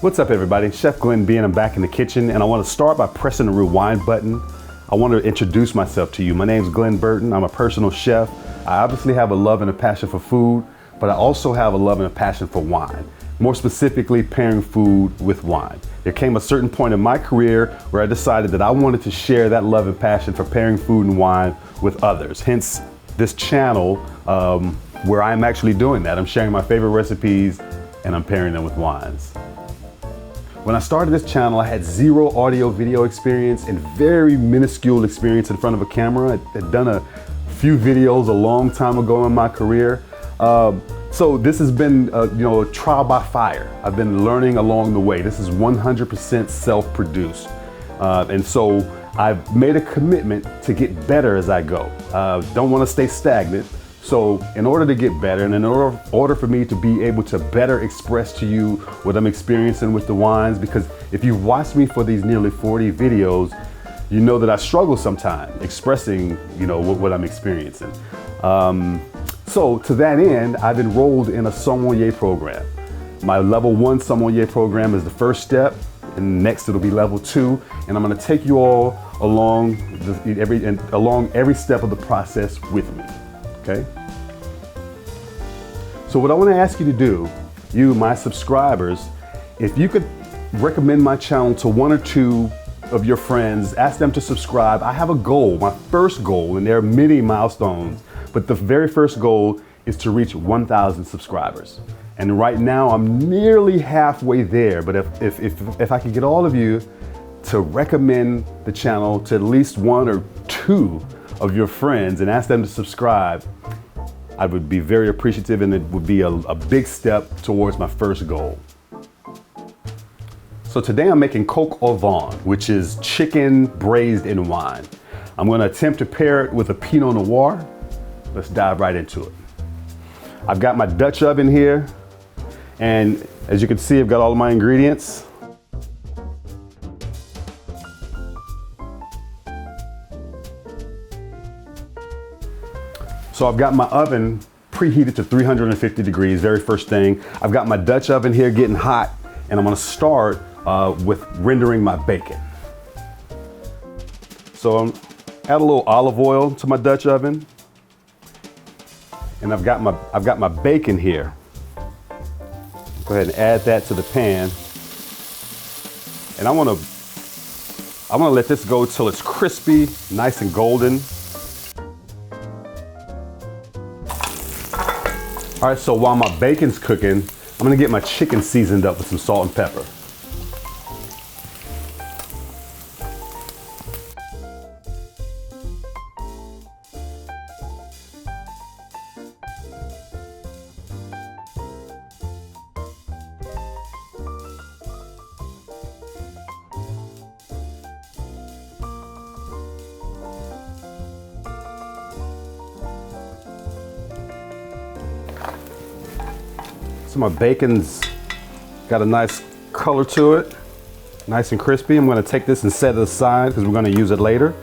What's up, everybody? Chef Glenn B, and I'm back in the kitchen, and I want to start by pressing the rewind button. I want to introduce myself to you. My name's Glenn Burton. I'm a personal chef. I obviously have a love and a passion for food, but I also have a love and a passion for wine. More specifically, pairing food with wine. There came a certain point in my career where I decided that I wanted to share that love and passion for pairing food and wine with others. Hence this channel where I'm actually doing that. I'm sharing my favorite recipes and I'm pairing them with wines. When I started this channel, I had zero audio video experience and very minuscule experience in front of a camera. I'd done a few videos a long time ago in my career. So this has been a trial by fire. I've been learning along the way. This is 100% self-produced. And so I've made a commitment to get better as I go. Don't want to stay stagnant. So in order to get better and in order for me to be able to better express to you what I'm experiencing with the wines, because if you've watched me for these nearly 40 videos, you know that I struggle sometimes expressing, what I'm experiencing. So to that end, I've enrolled in a sommelier program. My level 1 sommelier program is the first step, and next it'll be level 2, and I'm going to take you all along every step of the process with me. Okay? So what I want to ask you to do, you, my subscribers, if you could recommend my channel to 1 or 2 of your friends, ask them to subscribe. I have a goal, my first goal, and there are many milestones, but the very first goal is to reach 1,000 subscribers. And right now I'm nearly halfway there, but if I could get all of you to recommend the channel to at least 1 or 2 of your friends and ask them to subscribe, I would be very appreciative, and it would be a big step towards my first goal. So today I'm making coq au vin, which is chicken braised in wine. I'm going to attempt to pair it with a Pinot Noir. Let's dive right into it. I've got my Dutch oven here, and as you can see, I've got all of my ingredients. So I've got my oven preheated to 350 degrees, very first thing. I've got my Dutch oven here getting hot, and I'm gonna start with rendering my bacon. So add a little olive oil to my Dutch oven, and I've got my bacon here. Go ahead and add that to the pan, and I wanna let this go till it's crispy, nice and golden. All right, so while my bacon's cooking, I'm gonna get my chicken seasoned up with some salt and pepper. So my bacon's got a nice color to it, nice and crispy. I'm going to take this and set it aside because we're going to use it later.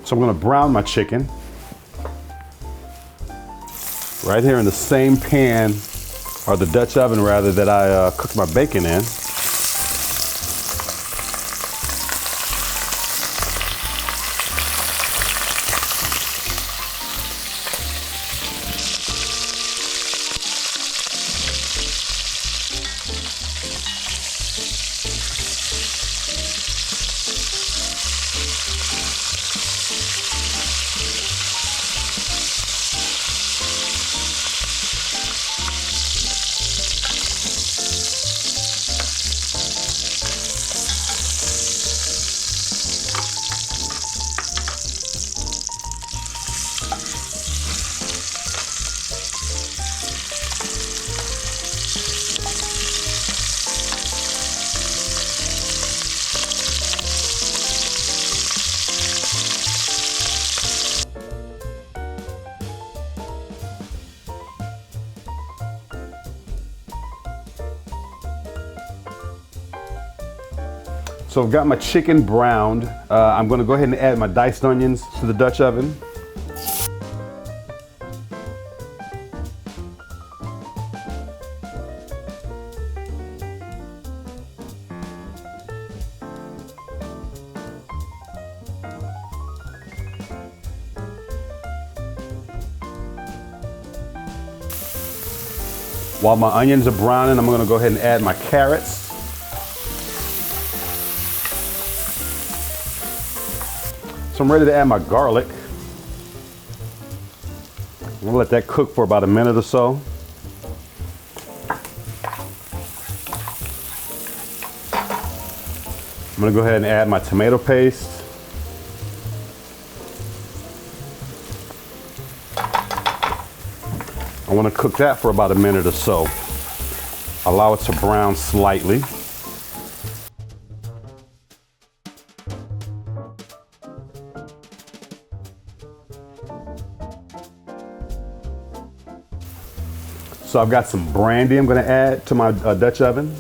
So I'm going to brown my chicken right here in the same pan, or the Dutch oven rather, that I cooked my bacon in. So I've got my chicken browned. I'm gonna go ahead and add my diced onions to the Dutch oven. While my onions are browning, I'm gonna go ahead and add my carrots. So I'm ready to add my garlic. I'm gonna let that cook for about a minute or so. I'm gonna go ahead and add my tomato paste. I want to cook that for about a minute or so. Allow it to brown slightly. So I've got some brandy I'm going to add to my Dutch oven.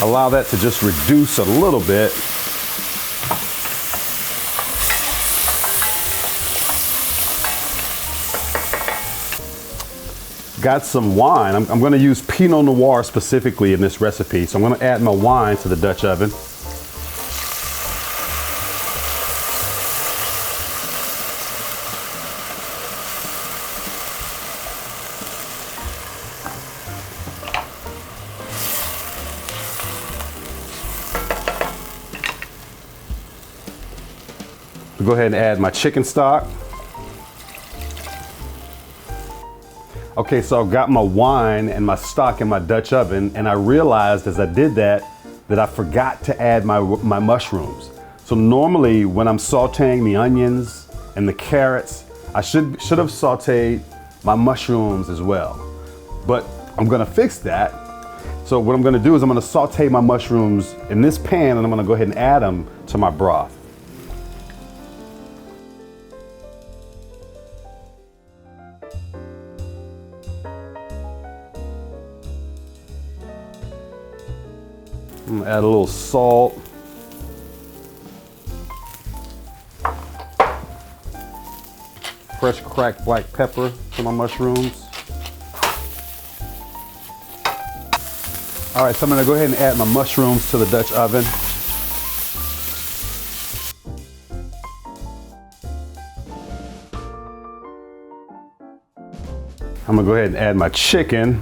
Allow that to just reduce a little bit. Got some wine. I'm going to use Pinot Noir specifically in this recipe. So I'm going to add my wine to the Dutch oven. Go ahead and add my chicken stock. Okay, so I've got my wine and my stock in my Dutch oven, and I realized as I did that I forgot to add my mushrooms. So normally when I'm sauteing the onions and the carrots, I should have sauteed my mushrooms as well. But I'm gonna fix that. So what I'm gonna do is I'm gonna saute my mushrooms in this pan, and I'm gonna go ahead and add them to my broth. I'm gonna add a little salt. Fresh cracked black pepper to my mushrooms. All right, so I'm gonna go ahead and add my mushrooms to the Dutch oven. I'm gonna go ahead and add my chicken.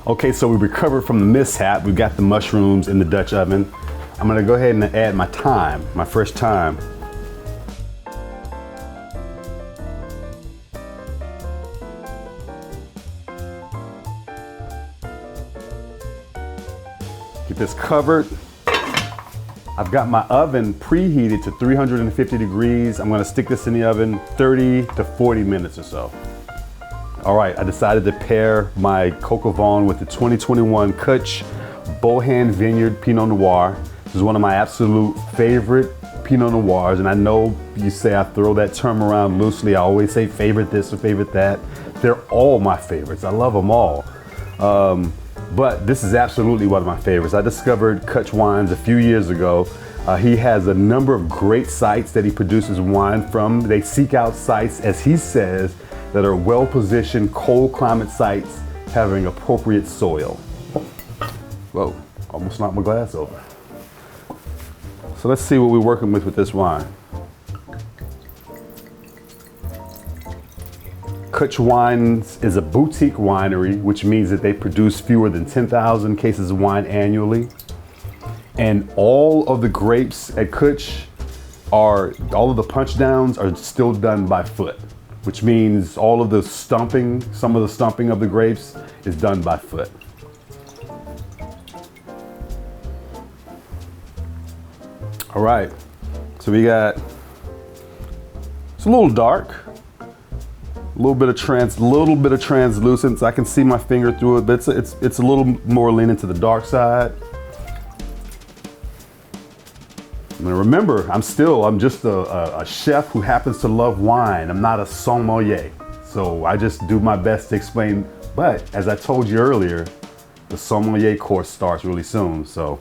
Okay, so we recovered from the mishap. We've got the mushrooms in the Dutch oven. I'm gonna go ahead and add my thyme, my fresh thyme. Get this covered. I've got my oven preheated to 350 degrees. I'm gonna stick this in the oven 30 to 40 minutes or so. All right, I decided to pair my Kutch Bohan with the 2021 Kutch Bohan Vineyard Pinot Noir. This is one of my absolute favorite Pinot Noirs, and I know you say I throw that term around loosely. I always say favorite this or favorite that. They're all my favorites. I love them all. But this is absolutely one of my favorites. I discovered Kutch wines a few years ago. He has a number of great sites that he produces wine from. They seek out sites, as he says, that are well-positioned cold climate sites having appropriate soil. Whoa, almost knocked my glass over. So let's see what we're working with this wine. Kutch Wines is a boutique winery, which means that they produce fewer than 10,000 cases of wine annually. And all of the grapes at Kutch all of the punch downs are still done by foot, which means all of the stumping, some of the stumping of the grapes is done by foot. All right, so we got, it's a little dark, a little bit of translucence. I can see my finger through it, but it's a little more leaning to the dark side. Now remember, I'm just a chef who happens to love wine. I'm not a sommelier. So I just do my best to explain But as I told you earlier, the sommelier course starts really soon, so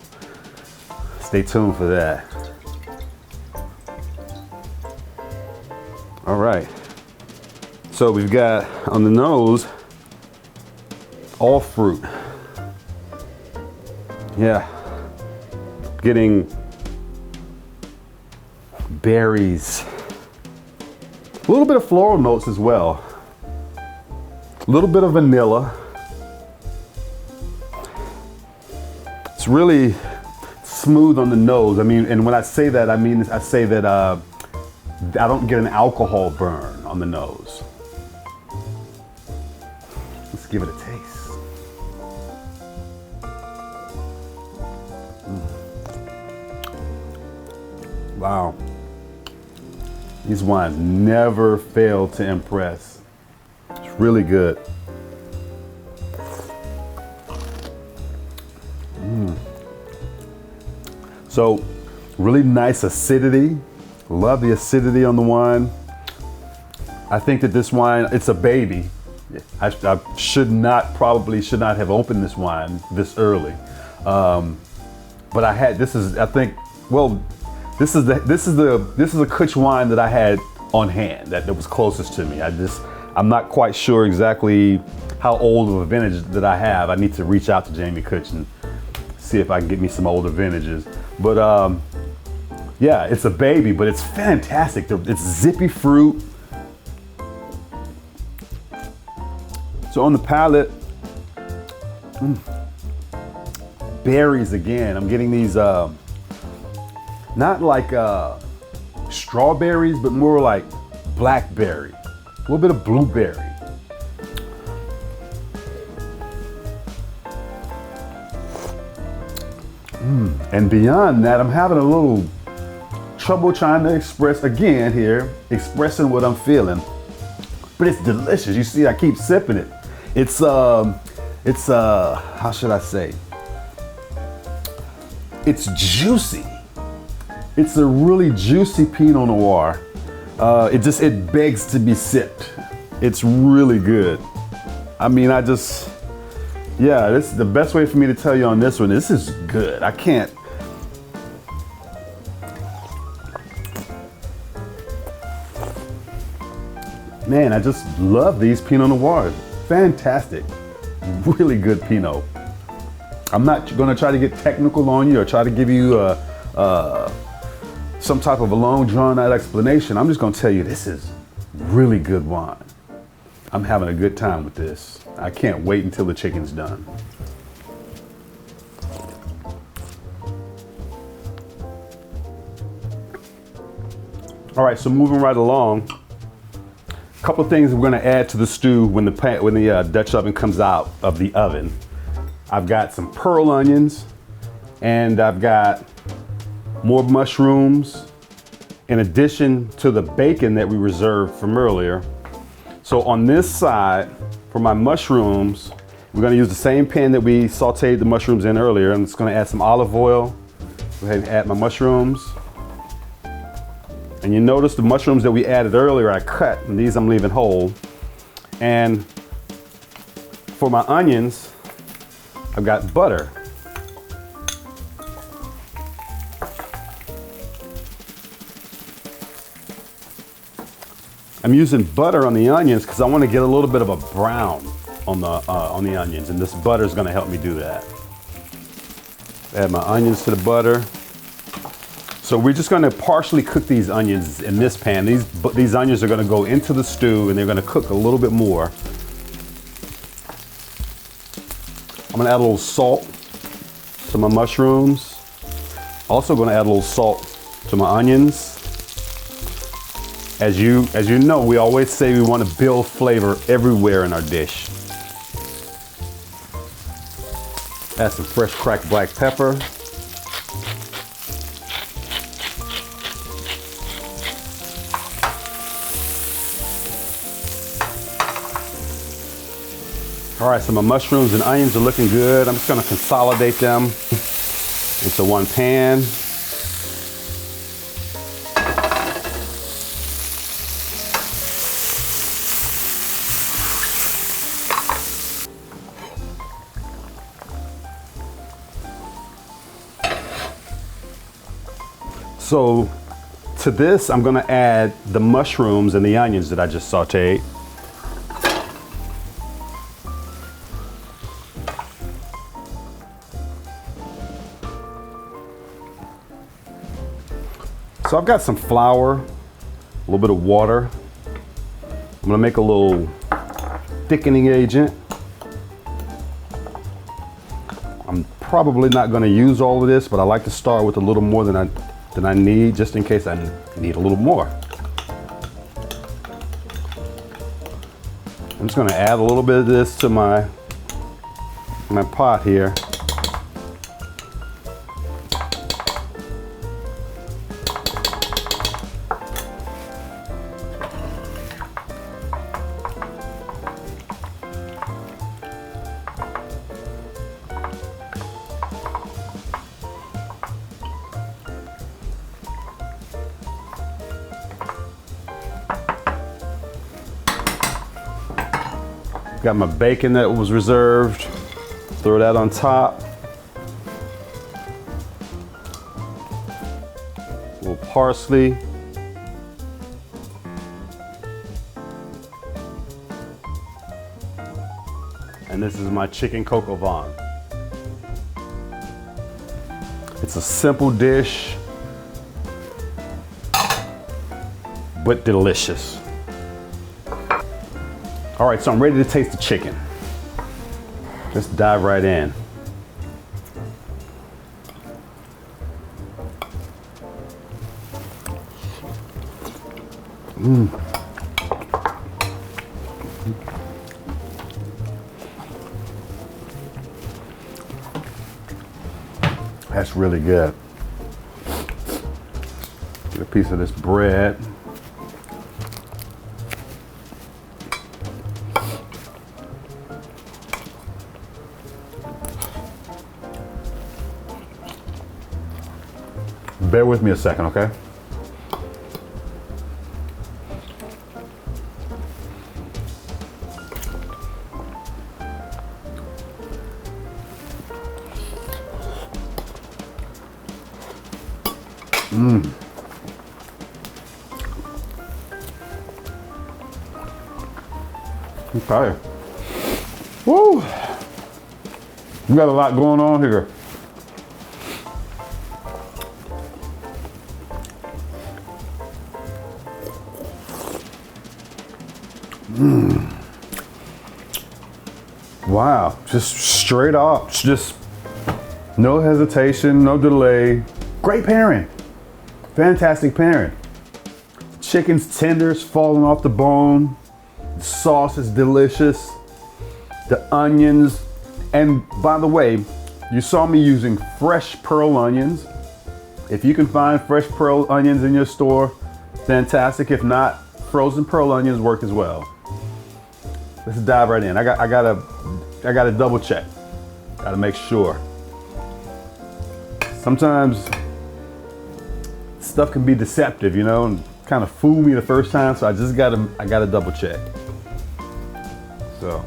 stay tuned for that. All right, so we've got on the nose, all fruit. Yeah, getting berries. A little bit of floral notes as well. A little bit of vanilla. It's really smooth on the nose. I mean, and when I say that, I mean, I say that I don't get an alcohol burn on the nose. Let's give it a taste. Wow. These wines never fail to impress. It's really good. So, really nice acidity. Love the acidity on the wine. I think that this wine, it's a baby. I probably should not have opened this wine this early. But I had, this is a Kutch wine that I had on hand that was closest to me. I'm not quite sure exactly how old of a vintage that I have. I need to reach out to Jamie Kutch and see if I can get me some older vintages. But yeah, it's a baby, but it's fantastic. It's zippy fruit. So on the palate, berries again. I'm getting these, not like strawberries, but more like blackberry, a little bit of blueberry. And beyond that, I'm having a little trouble trying to expressing what I'm feeling. But it's delicious. You see, I keep sipping it. It's how should I say? It's juicy. It's a really juicy Pinot Noir. It begs to be sipped. It's really good. I mean, yeah, this is the best way for me to tell you on this one. This is good. I can't. Man, I just love these Pinot Noirs. Fantastic. Really good Pinot. I'm not going to try to get technical on you or try to give you some type of a long drawn out explanation. I'm just going to tell you this is really good wine. I'm having a good time with this. I can't wait until the chicken's done. All right, so moving right along. A couple of things we're going to add to the stew when the Dutch oven comes out of the oven. I've got some pearl onions, and I've got more mushrooms in addition to the bacon that we reserved from earlier. So on this side, for my mushrooms, we're going to use the same pan that we sauteed the mushrooms in earlier. I'm just going to add some olive oil. Go ahead and add my mushrooms. And you notice the mushrooms that we added earlier, I cut, and these I'm leaving whole. And for my onions, I've got butter. I'm using butter on the onions because I want to get a little bit of a brown on the onions, and this butter is going to help me do that. Add my onions to the butter. So we're just going to partially cook these onions in this pan. These onions are going to go into the stew, and they're going to cook a little bit more. I'm going to add a little salt to my mushrooms. Also going to add a little salt to my onions. As you know, we always say we want to build flavor everywhere in our dish. Add some fresh cracked black pepper. All right, so my mushrooms and onions are looking good. I'm just going to consolidate them into one pan. So to this, I'm gonna add the mushrooms and the onions that I just sauteed. So I've got some flour, a little bit of water. I'm gonna make a little thickening agent. I'm probably not gonna use all of this, but I like to start with a little more than I need, just in case I need a little more. I'm just gonna add a little bit of this to my pot here. Got my bacon that was reserved. Throw that on top. A little parsley. And this is my chicken coq au vin. It's a simple dish, but delicious. All right, so I'm ready to taste the chicken. Let's dive right in. That's really good. Get a piece of this bread. Bear with me a second, okay? Okay. Woo! We got a lot going on here. Wow, just straight up, just no hesitation, no delay. Great pairing, fantastic pairing. Chicken's tender, it's falling off the bone. The sauce is delicious. The onions, and by the way, you saw me using fresh pearl onions. If you can find fresh pearl onions in your store, fantastic. If not, frozen pearl onions work as well. Let's dive right in. I gotta double check. Gotta make sure. Sometimes stuff can be deceptive, you know, and kind of fool me the first time. So I gotta double check. So.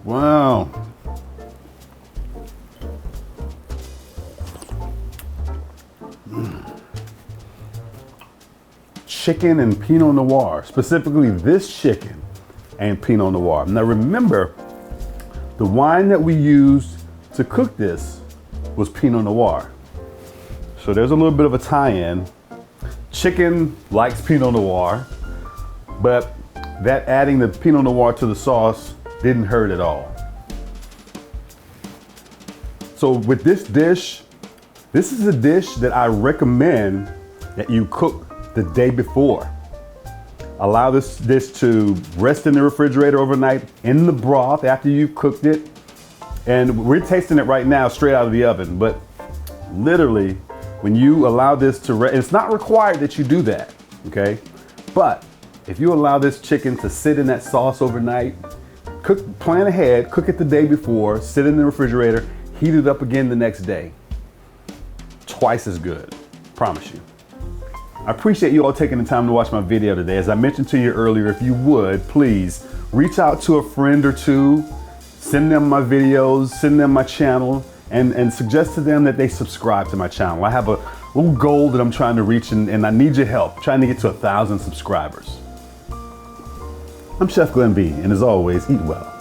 Wow. Chicken and Pinot Noir, specifically this chicken and Pinot Noir. Now remember, the wine that we used to cook this was Pinot Noir. So there's a little bit of a tie-in. Chicken likes Pinot Noir, but that adding the Pinot Noir to the sauce didn't hurt at all. So with this dish, this is a dish that I recommend that you cook the day before. Allow this dish to rest in the refrigerator overnight in the broth after you've cooked it. And we're tasting it right now straight out of the oven, but literally when you allow this to rest, it's not required that you do that. okay? But if you allow this chicken to sit in that sauce overnight, plan ahead, cook it the day before, sit in the refrigerator, heat it up again the next day. Twice as good, promise you. I appreciate you all taking the time to watch my video today. As I mentioned to you earlier, if you would, please reach out to a friend or two, send them my videos, send them my channel, and suggest to them that they subscribe to my channel. I have a little goal that I'm trying to reach, and I need your help, trying to get to 1,000 subscribers. I'm Chef Glenn B, and as always, eat well.